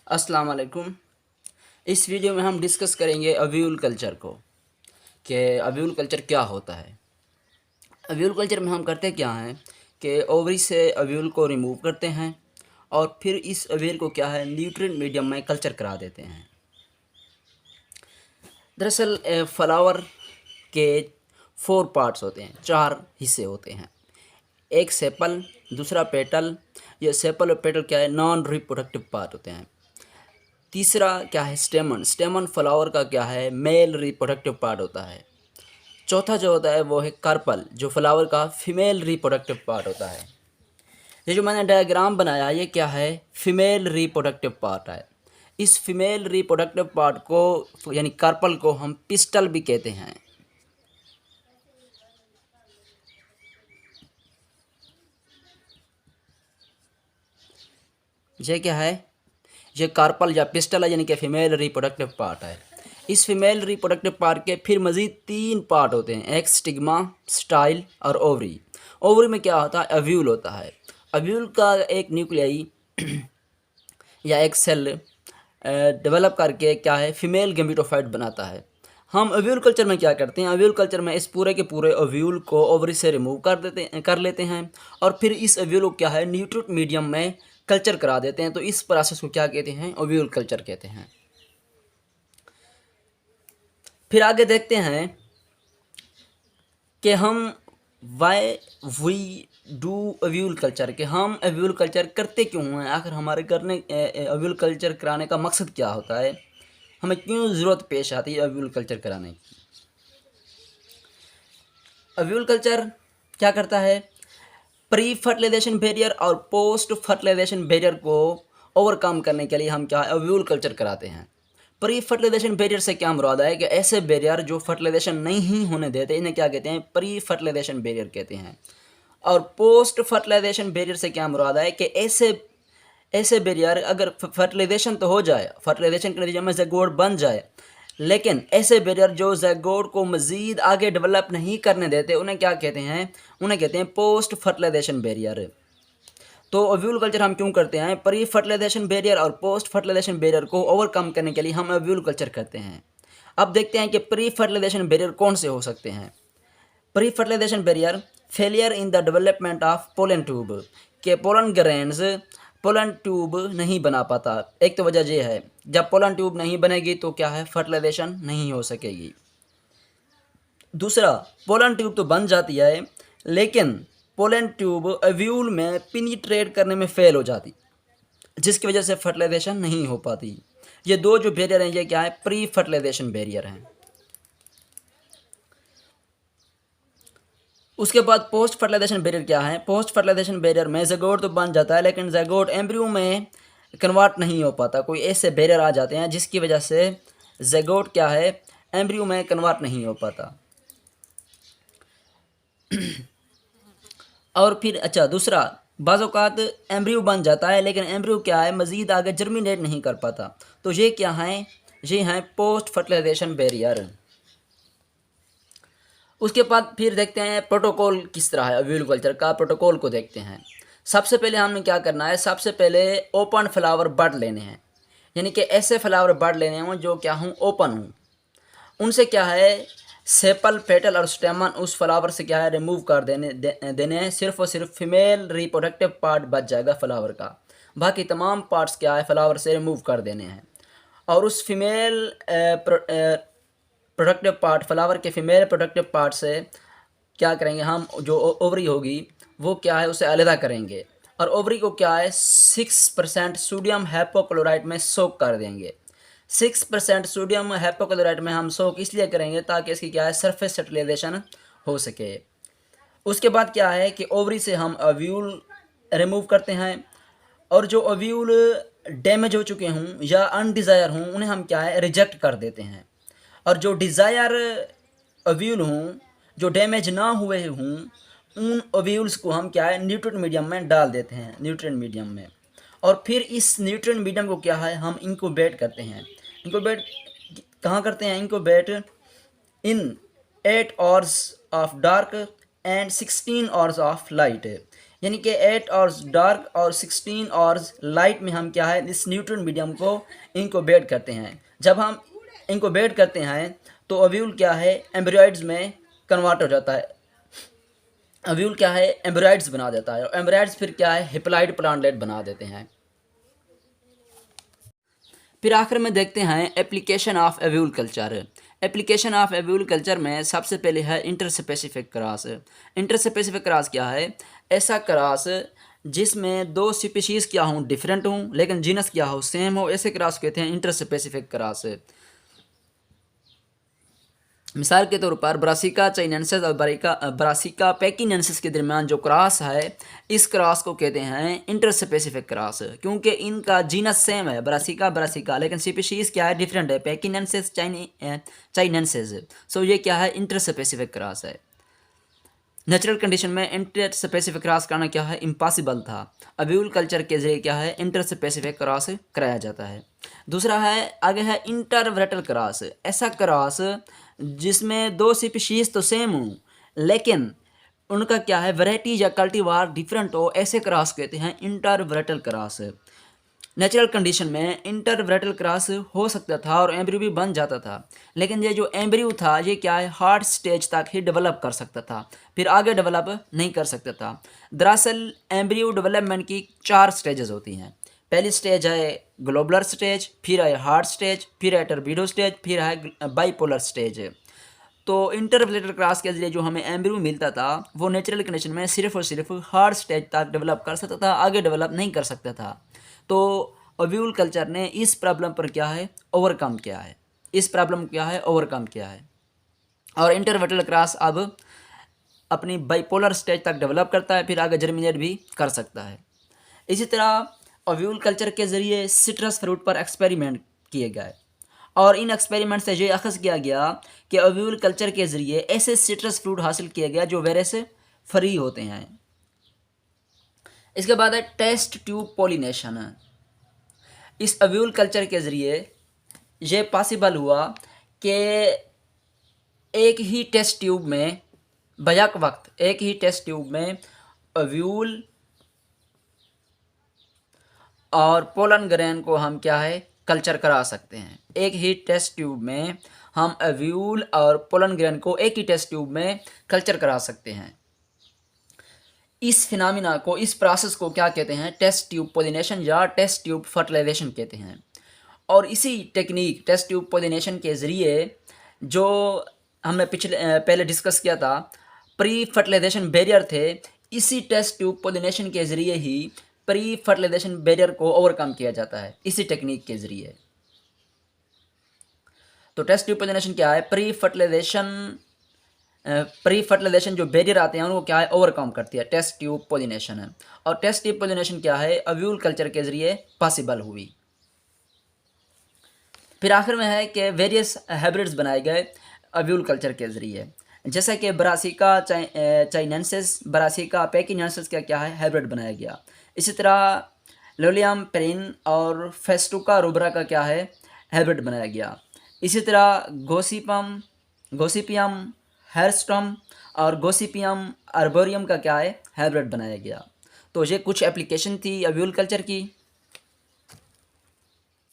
अस्सलाम वालेकुम। इस वीडियो में हम डिस्कस करेंगे अव्यूल कल्चर को कि अव्यूल कल्चर क्या होता है। अव्यूल कल्चर में हम करते क्या हैं कि ओवरी से अव्यूल को रिमूव करते हैं और फिर इस अव्यूल को क्या है न्यूट्रिएंट मीडियम में कल्चर करा देते हैं। दरअसल फ्लावर के 4 पार्ट्स होते हैं, 4 हिस्से होते हैं। एक सेपल, दूसरा पेटल। ये सेपल और पेटल क्या है, नॉन रिप्रोडक्टिव पार्ट होते हैं। तीसरा क्या है, स्टेमन। स्टेमन फ्लावर का क्या है, मेल रिप्रोडक्टिव पार्ट होता है। चौथा जो होता है वो है कार्पल, जो फ्लावर का फीमेल रिप्रोडक्टिव पार्ट होता है। ये जो मैंने डायग्राम बनाया ये क्या है, फीमेल रिप्रोडक्टिव पार्ट है। इस फीमेल रिप्रोडक्टिव पार्ट को यानी कार्पल को हम पिस्टल भी कहते हैं। ये क्या है, ये कार्पल या पिस्टल है, यानी कि फीमेल रिप्रोडक्टिव पार्ट है। इस फीमेल रिप्रोडक्टिव पार्ट के फिर मज़ीद 3 पार्ट होते हैं, एक स्टिग्मा, स्टाइल और ओवरी। ओवरी में क्या होता है, अव्यूल होता है। अव्यूल का एक न्यूक्लियाई या एक सेल डेवलप करके क्या है, फीमेल गैमेटोफाइट बनाता है। हम अव्यूल कल्चर में क्या करते हैं, अव्यूल कल्चर में इस पूरे के पूरे अव्यूल को ओवरी से रिमूव कर लेते हैं और फिर इस अव्यूल को क्या है न्यूट्रिएंट मीडियम में कल्चर करा देते हैं। तो इस प्रोसेस को क्या कहते हैं, ओव्यूल कल्चर कहते हैं। फिर आगे देखते हैं कि हम वाई वी डू अव्यूल कल्चर, के हम अव्यूल कल्चर करते क्यों हैं, आखिर हमारे करने अव्यूल कल्चर कराने का मकसद क्या होता है, हमें क्यों ज़रूरत पेश आती है अव्यूल कल्चर कराने की। अव्यूल कल्चर क्या करता है, प्री फर्टिलाइजेशन बैरियर और पोस्ट फर्टिलाइजेशन बैरियर को ओवरकम करने के लिए हम क्या है अव्यूल कल्चर कराते हैं। प्री फर्टिलाइजेशन बैरियर से क्या मुराद है कि ऐसे बैरियर जो फर्टिलाइजेशन नहीं होने देते, इन्हें क्या कहते हैं, प्री फर्टिलाइजेशन बैरियर कहते हैं। और पोस्ट फर्टिलाइजेशन बैरियर से क्या मुराद है कि ऐसे ऐसे बैरियर अगर फर्टिलाइजेशन तो हो जाए, फर्टिलाइजेशन के नतीजे में ज़ैगोट बन जाए, लेकिन ऐसे बैरियर जो ज़ैगोट को मज़ीद आगे डेवलप नहीं करने देते, उन्हें क्या कहते हैं, उन्हें कहते हैं पोस्ट फर्टिलाइजेशन बैरियर। तो ओव्यूल कल्चर हम क्यों करते हैं, प्री फर्टिलाइजेशन बैरियर और पोस्ट फर्टिलाइजेशन बैरियर को ओवरकम करने के लिए हम ओव्यूल कल्चर करते हैं। अब देखते हैं कि प्री फर्टिलाइजेशन बैरियर कौन से हो सकते हैं। Pre fertilization barrier, failure in the development of pollen tube, के पोलन ग्रेन्स पोलन ट्यूब नहीं बना पाता। एक तो वजह यह है, जब पोलन ट्यूब नहीं बनेगी तो क्या है, फर्टिलाइजेशन नहीं हो सकेगी। दूसरा, पोलन ट्यूब तो बन जाती है लेकिन पोलन ट्यूब ओव्यूल में पिनिट्रेट करने में फेल हो जाती, जिसकी वजह से फर्टिलाइजेशन नहीं हो पाती। ये दो जो बैरियर हैं ये क्या है, प्री फर्टिलाइजेशन बैरियर हैं। उसके बाद पोस्ट फर्टिलाइजेशन बैरियर क्या है, पोस्ट फर्टिलाइजेशन बैरियर में ज़ैगोट तो बन जाता है लेकिन ज़ैगोट एम्ब्रियो में कन्वर्ट नहीं हो पाता। कोई ऐसे बैरियर आ जाते हैं जिसकी वजह से ज़ैगोट क्या है, एम्ब्रियो में कन्वर्ट नहीं हो पाता। और फिर अच्छा दूसरा, बाज़ औक़ात एम्ब्रियो बन जाता है लेकिन एम्ब्रियो क्या है, मज़ीद आगे जर्मिनेट नहीं कर पाता। तो ये क्या हैं, ये हैं पोस्ट फर्टिलाइजेशन बैरियर। उसके बाद फिर देखते हैं प्रोटोकॉल किस तरह है, अव्यूल कल्चर का प्रोटोकॉल को देखते हैं। सबसे पहले हमने क्या करना है, सबसे पहले ओपन फ्लावर बड लेने हैं, यानी कि ऐसे फ्लावर बड लेने हों जो क्या हूँ, ओपन हूँ। उनसे क्या है, सेपल, पेटल और स्टेमन उस फ्लावर से क्या है रिमूव कर देने हैं। सिर्फ और सिर्फ फीमेल रिप्रोडक्टिव पार्ट बच जाएगा फ्लावर का, बाकी तमाम पार्ट्स क्या है फ्लावर से रिमूव कर देने हैं। और उस फीमेल प्रोडक्टिव पार्ट, फ्लावर के फीमेल प्रोडक्टिव पार्ट से क्या करेंगे हम, जो ओवरी होगी वो क्या है उसे अलहदा करेंगे और ओवरी को क्या है 6% सोडियम हाइपोक्लोराइट में सोक कर देंगे। 6% सोडियम हाइपोक्लोराइट में हम सोक इसलिए करेंगे ताकि इसकी क्या है सरफेस फर्टिलाइजेशन हो सके। उसके बाद क्या है कि ओवरी से हम ओव्यूल रिमूव करते हैं और जो ओव्यूल डैमेज हो चुके हों या अनडिज़ायर हों उन्हें हम क्या है रिजेक्ट कर देते हैं। और जो डिज़ायर ओव्यूल हों, जो डैमेज ना हुए हों, उन ओव्यूल्स को हम क्या है न्यूट्रिएंट मीडियम में डाल देते हैं, न्यूट्रिएंट मीडियम में। और फिर इस न्यूट्रिएंट मीडियम को क्या है हम इंक्यूबेट करते हैं। इंक्यूबेट कहाँ करते हैं, incubate in 8 hours of dark and 16 hours of light. यानी कि 8 आवर्स डार्क और 16 आवर्स लाइट में हम क्या है इस न्यूट्रॉन मीडियम को इंक्यूबेट करते हैं। जब हम इंक्यूबेट करते हैं तो ओव्यूल क्या है एम्ब्रियोइड्स में कन्वर्ट हो जाता है। ओव्यूल क्या है एम्ब्रियोइड्स बना देता है और एम्ब्रियोइड्स फिर क्या है हिप्लॉइड प्लांटलेट बना देते हैं। फिर आखिर में देखते हैं application of ovule culture. Application of ovule culture में सबसे पहले है इंटरस्पेसिफिक क्रॉस। इंटरस्पेसिफिक क्रॉस क्या है? ऐसा क्रॉस जिसमें दो स्पीशीज़ क्या हों डिफरेंट हों लेकिन जीनस क्या हो सेम हो, ऐसे क्रॉस कहते हैं इंटरस्पेसिफिक क्रॉस। मिसाल के तौर पर ब्रासिका चाइनेंसिस और ब्रासिका पेकिनेंसिस के दरमियान जो क्रॉस है इस क्रॉस को कहते हैं इंटरस्पेसिफिक क्रॉस, क्योंकि इनका जीनस सेम है ब्रासिका ब्रासिका लेकिन स्पीशीज़ क्या है डिफरेंट है पेकिनेंसिस चाइनेंसिस। सो ये क्या है इंटरस्पेसिफिक क्रॉस है। नेचुरल कंडीशन में इंटर स्पेसिफिक क्रॉस कराना क्या है इम्पॉसिबल था। ओव्यूल कल्चर के जरिए क्या है इंटर स्पेसिफिक क्रॉस कराया जाता है। दूसरा है आगे है इंटरवरेटल क्रॉस। ऐसा क्रॉस जिसमें दो स्पीशीज तो सेम हो लेकिन उनका क्या है वैरायटी या कल्टीवार डिफरेंट हो, ऐसे क्रॉस कहते हैं इंटरवरेटल क्रॉस। नेचुरल कंडीशन में इंटरवरेटल क्रॉस हो सकता था और एम्ब्रियो भी बन जाता था, लेकिन ये जो एम्ब्रियो था ये क्या है हार्ड स्टेज तक ही डेवलप कर सकता था, फिर आगे डेवलप नहीं कर सकता था। दरअसल एम्ब्रियो डेवलपमेंट की 4 स्टेजेस होती हैं। पहली स्टेज है ग्लोबुलर स्टेज, फिर है हार्ड स्टेज, फिर है टर्बीडो स्टेज, फिर है बाइपोलर स्टेज। तो इंटरवरेटल क्रॉस के जरिए जो हमें एम्ब्रियो मिलता था वो नेचुरल कंडीशन में सिर्फ और सिर्फ हार्ड स्टेज तक डेवलप कर सकता था, आगे डेवलप नहीं कर सकता था। तो ओव्यूल कल्चर ने इस प्रॉब्लम पर क्या है ओवरकम किया है, इस प्रॉब्लम क्या है ओवरकम किया है और इंटरवरेटल क्रॉस अब अपनी बाइपोलर स्टेज तक डेवलप करता है, फिर आगे जर्मिनेट भी कर सकता है। इसी तरह ओव्यूल कल्चर के ज़रिए सिट्रस फ्रूट पर एक्सपेरिमेंट किए गए और इन एक्सपेरिमेंट से ये अखज़ किया गया कि ओव्यूल कल्चर के ज़रिए ऐसे सिट्रस फ्रूट हासिल किया गया जो वायरस फ्री होते हैं। इसके बाद है टेस्ट ट्यूब पॉलिनेशन। इस ओव्यूल कल्चर के ज़रिए ये पॉसिबल हुआ कि एक ही टेस्ट ट्यूब में बैक वक्त एक ही टेस्ट ट्यूब में ओव्यूल और पोलन ग्रेन को हम क्या है कल्चर करा सकते हैं। एक ही टेस्ट ट्यूब में हम ओव्यूल और पोलन ग्रेन को एक ही टेस्ट ट्यूब में कल्चर करा सकते हैं। इस फिनोमिना को इस प्रोसेस को क्या कहते हैं टेस्ट ट्यूब पोलिनेशन या टेस्ट ट्यूब फर्टिलाइजेशन कहते हैं। और इसी टेक्निक टेस्ट ट्यूब पोलिनेशन के ज़रिए जो हमने पहले डिस्कस किया था प्री फर्टिलाइजेशन बैरियर थे, इसी टेस्ट ट्यूब पोलिनेशन के ज़रिए ही प्री फर्टिलाइजेशन बैरियर को ओवरकम किया जाता है इसी टेक्निक के ज़रिए। तो टेस्ट ट्यूब पोलिनेशन क्या है प्री फर्टिलाइजेशन जो बैरियर आते हैं उनको क्या है ओवरकम करती है टेस्ट ट्यूब पोलिनेशन है। और टेस्ट ट्यूब पोलिनेशन क्या है ओव्यूल कल्चर के ज़रिए पॉसिबल हुई। फिर आखिर में है कि वेरियस हाइब्रिड्स बनाए गए ओव्यूल कल्चर के ज़रिए, जैसा कि ब्रासिका चाइनेंसिस ब्रासिका पेकिनेंसिस का क्या है हाइब्रिड बनाया गया। इसी तरह लोलियम पेरिन और फेस्टुका रूबरा का क्या है हाइब्रिड बनाया गया। इसी तरह गोसिपियम हेरस्टम और गोसिपियम आर्बोरियम का क्या है हाइब्रिड बनाया गया। तो ये कुछ एप्लीकेशन थी ओव्यूल कल्चर की।